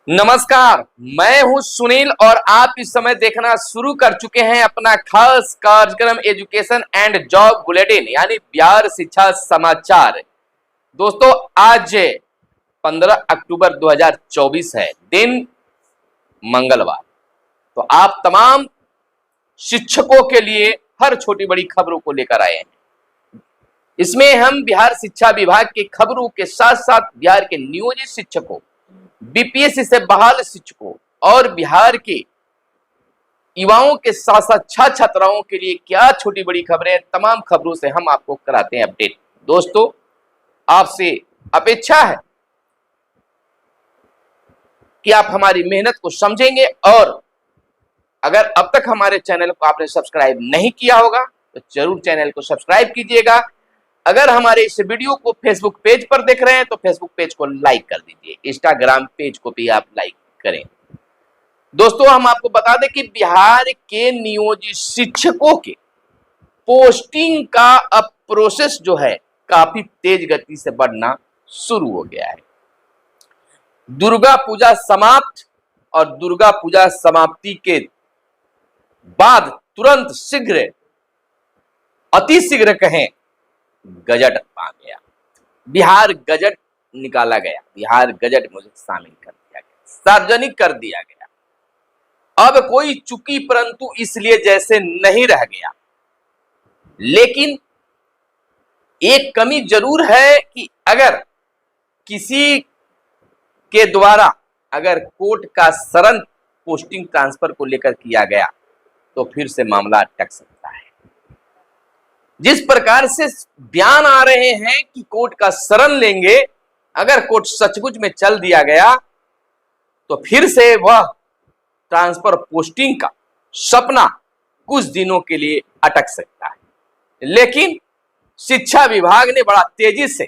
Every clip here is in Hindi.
नमस्कार, मैं हूं सुनील और आप इस समय देखना शुरू कर चुके हैं अपना खास कार्यक्रम एजुकेशन एंड जॉब बुलेटिन यानी बिहार शिक्षा समाचार। दोस्तों, आज 15 अक्टूबर 2024 है, दिन मंगलवार। तो आप तमाम शिक्षकों के लिए हर छोटी बड़ी खबरों को लेकर आए हैं। इसमें हम बिहार शिक्षा विभाग की खबरों के साथ साथ बिहार के नियोजित शिक्षकों, बीपीएससी से बहाल शिक्षकों और बिहार के युवाओं के साथ साथ छात्र छात्राओं के लिए क्या छोटी बड़ी खबरें, तमाम खबरों से हम आपको कराते हैं अपडेट। दोस्तों, आपसे अपेक्षा है कि आप हमारी मेहनत को समझेंगे और अगर अब तक हमारे चैनल को आपने सब्सक्राइब नहीं किया होगा तो जरूर चैनल को सब्सक्राइब कीजिएगा। अगर हमारे इस वीडियो को फेसबुक पेज पर देख रहे हैं तो फेसबुक पेज को लाइक कर दीजिए, इंस्टाग्राम पेज को भी आप लाइक करें। दोस्तों, हम आपको बता दें कि बिहार के नियोजित शिक्षकों के पोस्टिंग का अब प्रोसेस जो है काफी तेज गति से बढ़ना शुरू हो गया है। दुर्गा पूजा समाप्त और दुर्गा पूजा समाप्ति के बाद तुरंत शीघ्र, अति शीघ्र कहें, गजट आ गया। बिहार गजट निकाला गया, बिहार गजट मुझे शामिल कर दिया गया, सार्वजनिक कर दिया गया। अब कोई चूकी परंतु इसलिए जैसे नहीं रह गया, लेकिन एक कमी जरूर है कि अगर किसी के द्वारा अगर कोर्ट का शरण पोस्टिंग ट्रांसफर को लेकर किया गया तो फिर से मामला अटक सकता है। जिस प्रकार से बयान आ रहे हैं कि कोर्ट का शरण लेंगे, अगर कोर्ट सचमुच में चल दिया गया तो फिर से वह ट्रांसफर पोस्टिंग का सपना कुछ दिनों के लिए अटक सकता है। लेकिन शिक्षा विभाग ने बड़ा तेजी से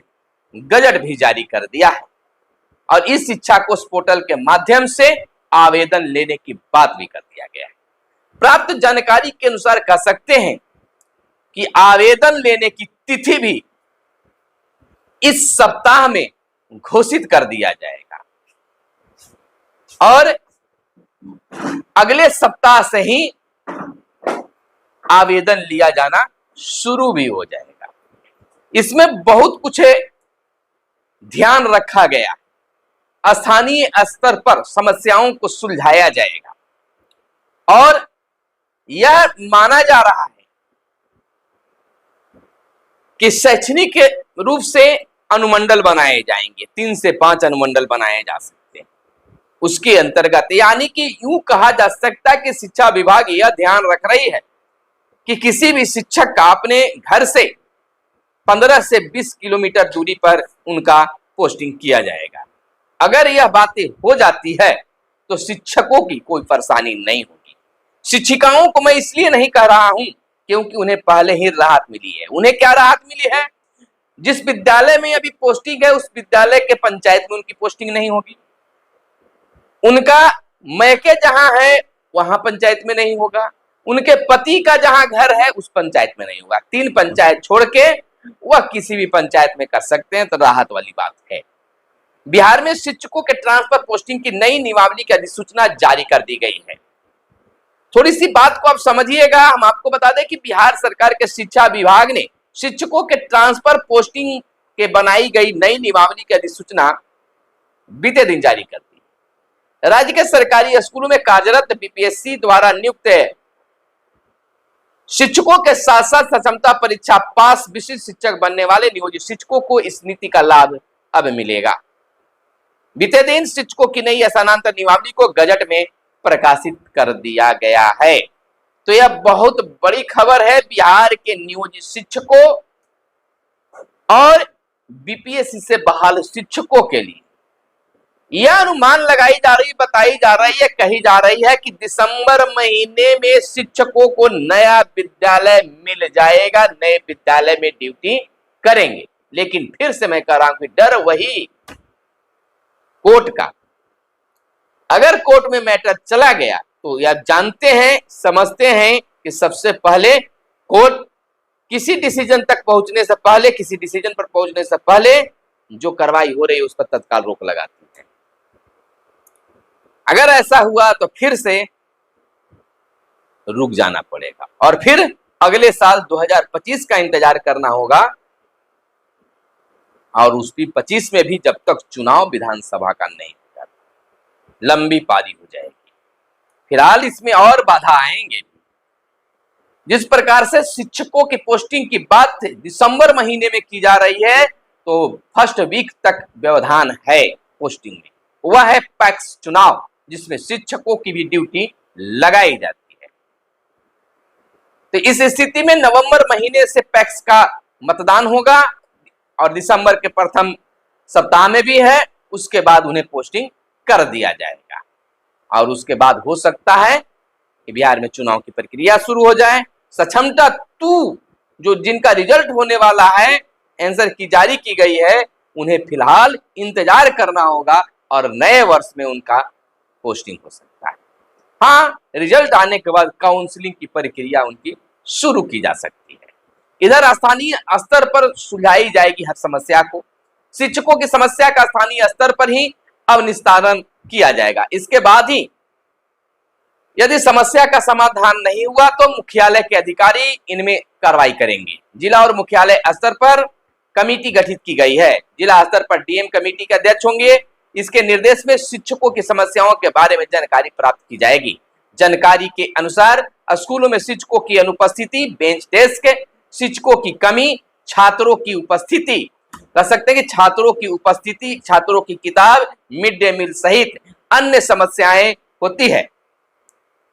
गजट भी जारी कर दिया है और इस शिक्षा कोष पोर्टल के माध्यम से आवेदन लेने की बात भी कर दिया गया है। प्राप्त जानकारी के अनुसार कह सकते हैं कि आवेदन लेने की तिथि भी इस सप्ताह में घोषित कर दिया जाएगा और अगले सप्ताह से ही आवेदन लिया जाना शुरू भी हो जाएगा। इसमें बहुत कुछ ध्यान रखा गया, स्थानीय स्तर पर समस्याओं को सुलझाया जाएगा और यह माना जा रहा है कि शैक्षणिक रूप से अनुमंडल बनाए जाएंगे, 3 से 5 अनुमंडल बनाए जा सकते हैं उसके अंतर्गत। यानी कि यूं कहा जा सकता है कि शिक्षा विभाग यह ध्यान रख रही है कि किसी भी शिक्षक का अपने घर से 15 से 20 किलोमीटर दूरी पर उनका पोस्टिंग किया जाएगा। अगर यह बातें हो जाती है तो शिक्षकों की कोई परेशानी नहीं होगी। शिक्षिकाओं को मैं इसलिए नहीं कह रहा हूं क्योंकि उन्हें पहले ही राहत मिली है। उन्हें क्या राहत मिली है? जिस विद्यालय में अभी पोस्टिंग है उस विद्यालय के पंचायत में उनकी पोस्टिंग नहीं होगी। उनका मैके जहां है वहां पंचायत में नहीं होगा। उनके पति का जहां घर है उस पंचायत में नहीं होगा। 3 पंचायत छोड़ के वह किसी भी पंचायत में कर सकते हैं, तो राहत वाली बात है। बिहार में शिक्षकों के ट्रांसफर पोस्टिंग की नई नियमावली की अधिसूचना जारी कर दी गई है। थोड़ी सी बात को आप समझिएगा। हम आपको बता दें कि बिहार सरकार के शिक्षा विभाग ने शिक्षकों के ट्रांसफर पोस्टिंग के बनाई गई नई नियमावली की अधिसूचना बीते दिन जारी कर दी। राज्य के सरकारी स्कूलों में कार्यरत बीपीएससी द्वारा नियुक्त शिक्षकों के साथ साथ सक्षमता परीक्षा पास विशिष्ट शिक्षक बनने वाले नियोजित शिक्षकों को इस नीति का लाभ अब मिलेगा। बीते दिन शिक्षकों की नई स्थानांतरण नियमावली को गजट में प्रकाशित कर दिया गया है। तो यह बहुत बड़ी खबर है बिहार के नियोजित शिक्षकों और बीपीएससी से बहाल शिक्षकों के लिए। यह अनुमान लगाई जा रही, बताई जा रही है, कही जा रही है कि दिसंबर महीने में शिक्षकों को नया विद्यालय मिल जाएगा, नए विद्यालय में ड्यूटी करेंगे। लेकिन फिर से मैं कह रहा हूं कि डर वही कोर्ट का। अगर कोर्ट में मैटर चला गया तो यह जानते हैं, समझते हैं कि सबसे पहले कोर्ट किसी डिसीजन तक पहुंचने से पहले, किसी डिसीजन पर पहुंचने से पहले जो कार्रवाई हो रही है उस पर तत्काल रोक लगाती है। अगर ऐसा हुआ तो फिर से रुक जाना पड़ेगा और फिर अगले साल 2025 का इंतजार करना होगा, और उसकी 25 में भी जब तक चुनाव विधानसभा का नहीं होगा लंबी पारी हो जाएगी। फिलहाल इसमें और बाधा आएंगे। जिस प्रकार से शिक्षकों की पोस्टिंग की बात दिसंबर महीने में की जा रही है, तो फर्स्ट वीक तक व्यवधान है पोस्टिंग में। वह है पैक्स चुनाव, जिसमें शिक्षकों की भी ड्यूटी लगाई जाती है। तो इस स्थिति में नवंबर महीने से पैक्स का मतदान होगा और दिसंबर के प्रथम सप्ताह में भी है, उसके बाद उन्हें पोस्टिंग कर दिया जाएगा। और उसके बाद हो सकता है कि बिहार में चुनाव की प्रक्रिया शुरू हो जाए। सक्षमता 2 जो जिनका रिजल्ट होने वाला है, आंसर की जारी की गई है, उन्हें फिलहाल इंतजार करना होगा और नए वर्ष में उनका पोस्टिंग हो सकता है। हाँ, रिजल्ट आने के बाद काउंसलिंग की प्रक्रिया उनकी शुरू की जा सकती है। इधर स्थानीय स्तर पर सुलझाई जाएगी हर समस्या को। शिक्षकों की समस्या का स्थानीय स्तर पर ही अब निस्तारण किया जाएगा। इसके बाद ही यदि समस्या का समाधान नहीं हुआ तो मुख्यालय के अधिकारी इनमें कार्रवाई करेंगे। जिला और मुख्यालय स्तर पर कमेटी गठित की गई है। जिला स्तर पर डीएम कमेटी के अध्यक्ष होंगे। इसके निर्देश में शिक्षकों की समस्याओं के बारे में जानकारी प्राप्त की जाएगी। जानकारी के अनुसार स्कूलों में शिक्षकों की अनुपस्थिति, बेंच डेस्क, शिक्षकों की कमी, छात्रों की उपस्थिति, कह सकते हैं कि छात्रों की उपस्थिति, छात्रों की किताब, मिड डे मील सहित अन्य समस्याएं होती है।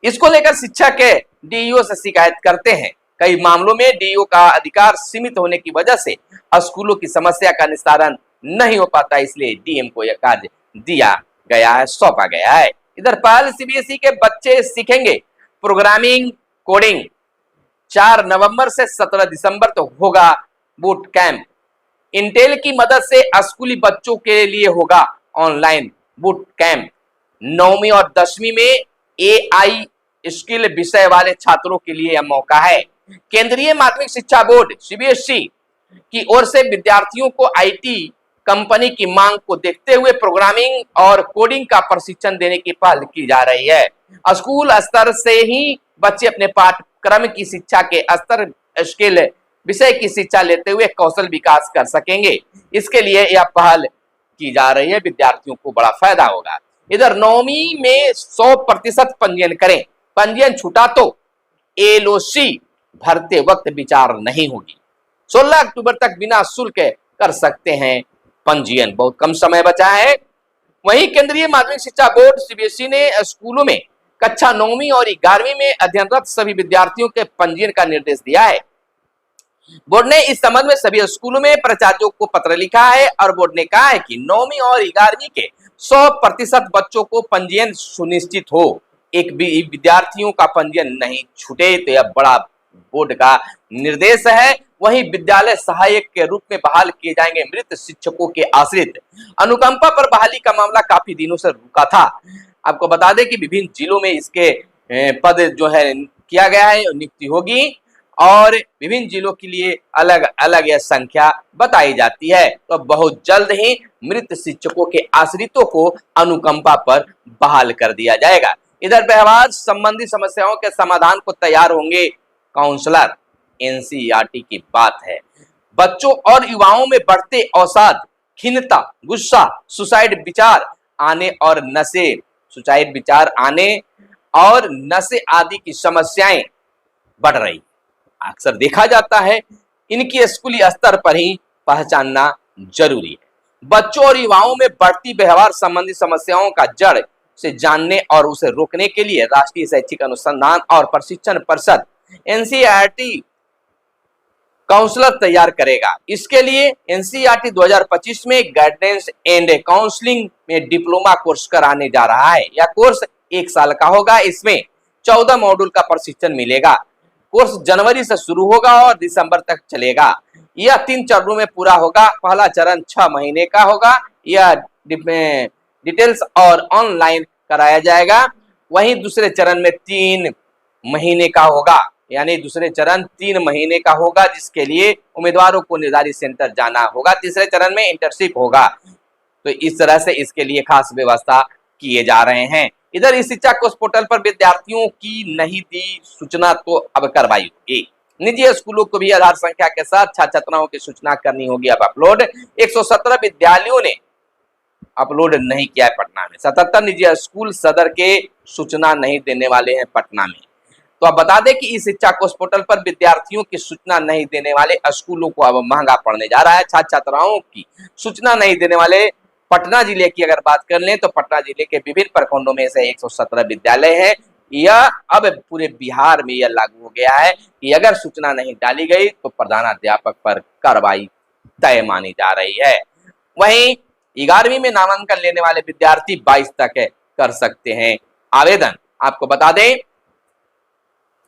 इसको लेकर शिक्षक डीईओ से शिकायत करते हैं। कई मामलों में डीईओ का अधिकार सीमित होने की वजह से स्कूलों की समस्या का निस्तारण नहीं हो पाता, इसलिए डीएम को यह कार्य दिया गया है, सौंपा गया है। इधर पहले सीबीएसई के बच्चे सीखेंगे प्रोग्रामिंग, कोडिंग। 4 नवंबर से 17 दिसंबर तो होगा बूट कैंप। इंटेल की मदद से स्कूली बच्चों के लिए होगा ऑनलाइन बूट कैंप। 9वीं और 10वीं में एआई स्किल विषय वाले छात्रों के लिए यह मौका है। केंद्रीय माध्यमिक शिक्षा बोर्ड सीबीएसई की ओर से विद्यार्थियों को आईटी कंपनी की मांग को देखते हुए प्रोग्रामिंग और कोडिंग का प्रशिक्षण देने की पहल की जा रही है। स्कूल स्तर से ही बच्चे अपने पाठ्यक्रम की शिक्षा के स्तर स्किल विषय की शिक्षा लेते हुए कौशल विकास कर सकेंगे। इसके लिए यह पहल की जा रही है, विद्यार्थियों को बड़ा फायदा होगा। इधर 9वीं में 100% पंजीयन करें। पंजीयन छूटा तो एलओसी भरते वक्त विचार नहीं होगी। 16 अक्टूबर तक बिना शुल्क कर सकते हैं पंजीयन। बहुत कम समय बचा है। वहीं केंद्रीय माध्यमिक शिक्षा बोर्ड सीबीएसई ने स्कूलों में कक्षा 9वीं और 11वीं में अध्ययनरत सभी विद्यार्थियों के पंजीयन का निर्देश दिया है। बोर्ड ने इस संबंध में सभी स्कूलों में प्राचार्यों को पत्र लिखा है और बोर्ड ने कहा है कि 9वीं और 11वीं के 100% बच्चों को पंजीयन सुनिश्चित हो। एक भी विद्यार्थियों का पंजीयन नहीं छूटे, तो यह बड़ा बोर्ड का निर्देश है। वहीं विद्यालय सहायक के रूप में बहाल किए जाएंगे मृत शिक्षकों के आश्रित। अनुकंपा पर बहाली का मामला काफी दिनों से रुका था। आपको बता दें कि विभिन्न जिलों में इसके पद जो है किया गया है, नियुक्ति होगी और विभिन्न जिलों के लिए अलग अलग यह संख्या बताई जाती है। तो बहुत जल्द ही मृत शिक्षकों के आश्रितों को अनुकंपा पर बहाल कर दिया जाएगा। इधर व्यवहार संबंधी समस्याओं के समाधान को तैयार होंगे काउंसलर। एनसीईआरटी की बात है। बच्चों और युवाओं में बढ़ते अवसाद, खिन्नता, गुस्सा, सुसाइड विचार आने और नशे आदि की समस्याएं बढ़ रही। अक्सर देखा जाता है, इनकी स्कूली स्तर पर ही पहचानना जरूरी है। बच्चों और युवाओं में बढ़ती व्यवहार संबंधी समस्याओं का जड़ से जानने और उसे रोकने के लिए राष्ट्रीय शैक्षिक अनुसंधान और प्रशिक्षण परिषद एनसीईआरटी काउंसलर तैयार करेगा। इसके लिए एनसीईआरटी 2025 में गाइडेंस एंड काउंसलिंग में डिप्लोमा कोर्स कराने जा रहा है। यह कोर्स 1 साल का होगा। इसमें 14 मॉड्यूल का प्रशिक्षण मिलेगा। कोर्स जनवरी से शुरू होगा और दिसंबर तक चलेगा। यह 3 चरणों में पूरा होगा। पहला चरण 6 महीने का होगा। यह डिटेल्स और ऑनलाइन कराया जाएगा। वहीं दूसरे चरण में 3 महीने का होगा, यानी दूसरे चरण 3 महीने का होगा, जिसके लिए उम्मीदवारों को निर्धारित सेंटर जाना होगा। तीसरे चरण में इंटर्नशिप होगा। तो इस तरह से इसके लिए खास व्यवस्था किए जा रहे हैं। इधर इस शिक्षा कोष पोर्टल पर विद्यार्थियों की नहीं दी सूचना तो अब करवाई होगी। निजी स्कूलों को भी आधार संख्या के साथ छात्र छात्राओं की सूचना करनी होगी अब अपलोड। 117 विद्यालयों ने अपलोड नहीं किया है पटना में। 77 निजी स्कूल सदर के सूचना नहीं देने वाले हैं पटना में। तो अब बता दें कि इस शिक्षा कोष पोर्टल पर विद्यार्थियों की सूचना नहीं देने वाले स्कूलों को अब महंगा पड़ने जा रहा है। छात्र छात्राओं की सूचना नहीं देने वाले पटना जिले की अगर बात कर लें तो पटना जिले के विभिन्न प्रखंडों में से 117 विद्यालय हैं। यह अब पूरे बिहार में यह लागू हो गया है कि अगर सूचना नहीं डाली गई तो प्रधानाध्यापक पर कार्रवाई तय मानी जा रही है। वहीं 11वीं में नामांकन लेने वाले विद्यार्थी 22 तक कर सकते हैं आवेदन। आपको बता दें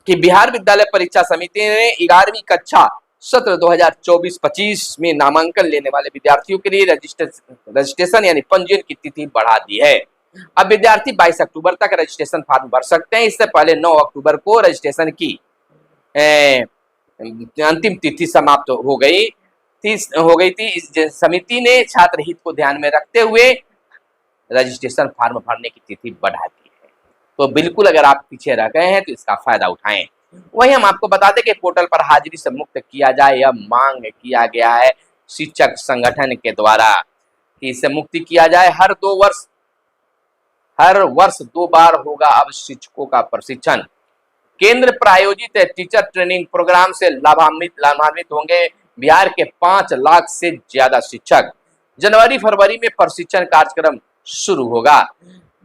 कि बिहार विद्यालय परीक्षा समिति ने 11वीं कक्षा सत्र 2024-25 में नामांकन लेने वाले विद्यार्थियों के लिए रजिस्ट्रेशन यानी पंजीयन की तिथि बढ़ा दी है। अब विद्यार्थी 22 अक्टूबर तक रजिस्ट्रेशन फॉर्म भर सकते हैं। इससे पहले 9 अक्टूबर को रजिस्ट्रेशन की अंतिम तिथि समाप्त हो गई थी। इस समिति ने छात्र हित को ध्यान में रखते हुए रजिस्ट्रेशन फॉर्म भरने की तिथि बढ़ा दी है। तो बिल्कुल अगर आप पीछे रह गए हैं तो इसका फायदा उठाएं। वहीं हम आपको बता दें कि पोर्टल पर हाजिरी से मुक्त किया जाए, यह मांग किया गया है शिक्षक संगठन के द्वारा कि इससे मुक्ति किया जाए। हर वर्ष 2 बार होगा अब शिक्षकों का प्रशिक्षण। केंद्र प्रायोजित टीचर ट्रेनिंग प्रोग्राम से लाभान्वित होंगे बिहार के 5 लाख से ज्यादा शिक्षक। जनवरी फरवरी में प्रशिक्षण कार्यक्रम शुरू होगा।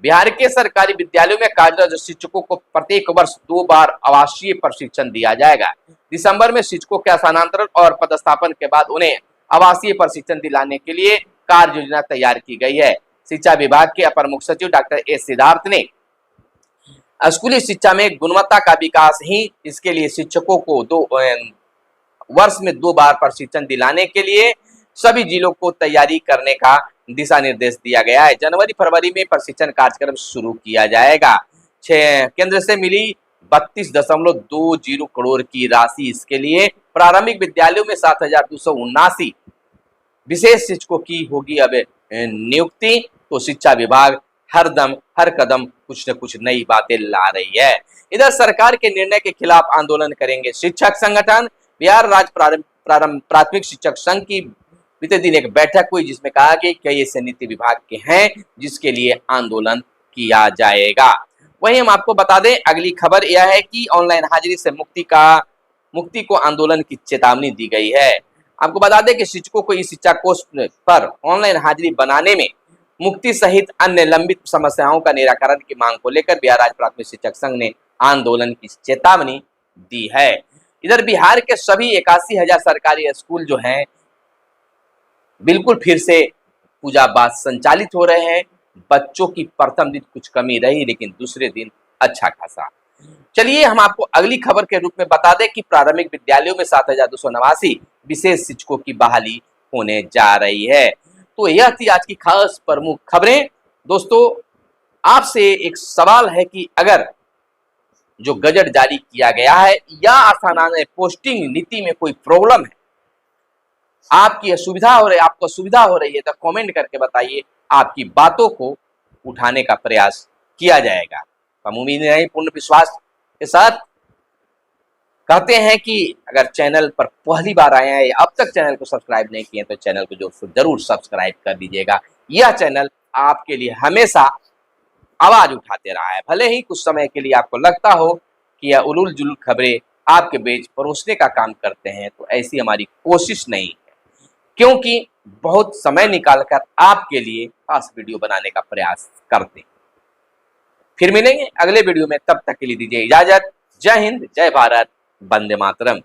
बिहार के सरकारी विद्यालयों में कार्यरत शिक्षकों को प्रत्येक वर्ष 2 बार आवासीय प्रशिक्षण दिया जाएगा। दिसंबर में शिक्षकों के स्थानांतरण और पदस्थापन के बाद उन्हें आवासीय प्रशिक्षण दिलाने के लिए कार्य योजना तैयार की गई है। शिक्षा विभाग के अपर मुख्य सचिव डॉक्टर एस सिद्धार्थ ने स्कूली शिक्षा में गुणवत्ता का विकास ही इसके लिए शिक्षकों को 2 वर्ष में 2 बार प्रशिक्षण दिलाने के लिए सभी जिलों को तैयारी करने का दिशा निर्देश दिया गया है। जनवरी फरवरी में प्रशिक्षण कार्यक्रम शुरू किया जाएगा। केंद्र से मिली 32.20 करोड़ की राशि इसके लिए। प्रारंभिक विद्यालयों में 7,279 विशेष शिक्षकों की होगी अब नियुक्ति। तो शिक्षा विभाग हर कदम कुछ न कुछ नई बातें ला रही है। इधर सरकार के निर्णय के खिलाफ आंदोलन करेंगे शिक्षक संगठन। बिहार राज्य प्राथमिक शिक्षक संघ की बीते दिन एक बैठक हुई जिसमें कहा कि कई ऐसे नीति विभाग के हैं जिसके लिए आंदोलन किया जाएगा। वहीं हम आपको बता दें अगली खबर यह है कि ऑनलाइन हाजिरी से मुक्ति को आंदोलन की चेतावनी दी गई है। आपको बता दें कि शिक्षकों को इस शिक्षा कोष पर ऑनलाइन हाजिरी बनाने में मुक्ति सहित अन्य लंबित समस्याओं का निराकरण की मांग को लेकर बिहार राज्य प्राथमिक शिक्षक संघ ने आंदोलन की चेतावनी दी है। इधर बिहार के सभी 81,000 सरकारी स्कूल जो हैं बिल्कुल फिर से पूजा बाद संचालित हो रहे हैं। बच्चों की प्रथम दिन कुछ कमी रही लेकिन दूसरे दिन अच्छा खासा। चलिए हम आपको अगली खबर के रूप में बता दें कि प्रारंभिक विद्यालयों में 7,289 विशेष शिक्षकों की बहाली होने जा रही है। तो यह थी आज की खास प्रमुख खबरें। दोस्तों आपसे एक सवाल है कि अगर जो गजट जारी किया गया है या स्थानांतरण पोस्टिंग नीति में कोई प्रॉब्लम है, आपकी सुविधा हो रही है, आपको सुविधा हो रही है तो कमेंट करके बताइए। आपकी बातों को उठाने का प्रयास किया जाएगा। हम उम्मीद नहीं पूर्ण विश्वास के साथ कहते हैं कि अगर चैनल पर पहली बार आए हैं या अब तक चैनल को सब्सक्राइब नहीं किए तो चैनल को जरूर सब्सक्राइब कर दीजिएगा। यह चैनल आपके लिए हमेशा आवाज उठाते रहा है। भले ही कुछ समय के लिए आपको लगता हो कि यह उलूल जुलूल खबरें आपके बीच परोसने का काम करते हैं, तो ऐसी हमारी कोशिश नहीं है, क्योंकि बहुत समय निकालकर आपके लिए खास वीडियो बनाने का प्रयास करते हैं। फिर मिलेंगे अगले वीडियो में, तब तक के लिए दीजिए इजाजत। जय हिंद, जय भारत, वंदे मातरम।